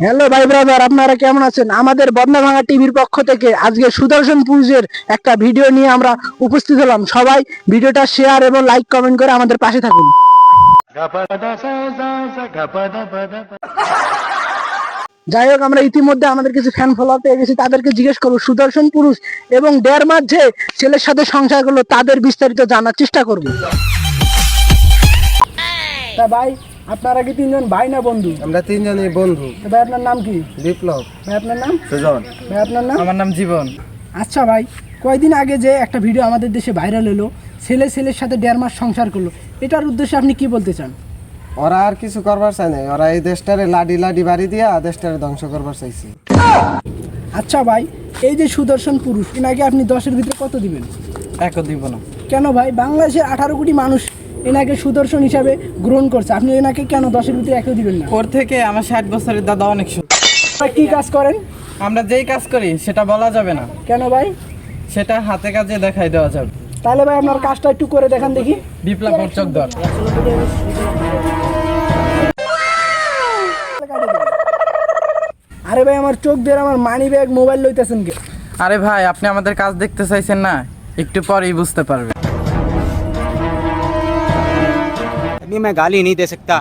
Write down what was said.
Hello ভাই brother, আপনারা কেমন আছেন? আমাদের বদনা ভাঙা টিভির পক্ষ থেকে আজকে সুদর্শন পুরুষের একটা ভিডিও নিয়ে আমরা উপস্থিত হলাম। সবাই ভিডিওটা শেয়ার এবং লাইক কমেন্ট করে আমাদের পাশে থাকুন। যাই হোক, আমরা ইতিমধ্যে আমাদের কিছু ফ্যান ফলোয়ার পেয়ে গেছি, তাদেরকে জিজ্ঞেস করবো সুদর্শন পুরুষ এবং 1.5 মাস যে ছেলের সাথে সংসার করলো তাদের বিস্তারিত জানার চেষ্টা করবো। তা ভাই, আপনারা কি তিনজন ভাই না বন্ধু? আমরা তিনজনই বন্ধু। তো ভাই আপনার নাম কি? বিপ্লব। ভাই আপনার নাম? সুজন। ভাই আপনার নাম? আমার নাম জীবন। আচ্ছা ভাই, কয়েকদিন আগে যে একটা ভিডিও আমাদের দেশে ভাইরাল হলো, ছেলের সাথে 1.5 মাস সংসার করলো, এটার উদ্দেশ্যে আপনি কি বলতে চান? ওরা আর কিছু করবার চায় না, ওরা এই দেশটারে লাডি লাডি বাড়ি দিয়া দেশটারে ধ্বংস করবার চাইছে। আচ্ছা ভাই, এই যে সুদর্শন পুরুষ, এনাকে আপনি 10-এর ভিতরে কত দিবেন? একও দিব না। কেন ভাই? বাংলাদেশের 18 কোটি মানুষ এনাকে সুদর্শন হিসাবে গ্রহণ করছে, আপনি এনাকে কেন 10-এর ভিতরে একও দিবেন না? ওর থেকে আমার 60 বছরের দাদা অনেক সুন্দর। আপনারা কি কাজ করেন? আমরা যেই কাজ করি সেটা বলা যাবে না, কেন ভাই? সেটা হাতে কাজে দেখাই দেওয়া যাবে। তাহলে ভাই আপনার কাজটা একটু করে দেখান দেখি। বিপ্লব চকদর। আরে ভাই, আমার চোখ দিয়ে আমার মানি ব্যাগ মোবাইল লইতেছেন কে? আরে ভাই, আপনি আমাদের কাজ দেখতে চাইছেন না, একটু পরেই বুঝতে পারবেন। अभी मैं गाली नहीं दे सकता।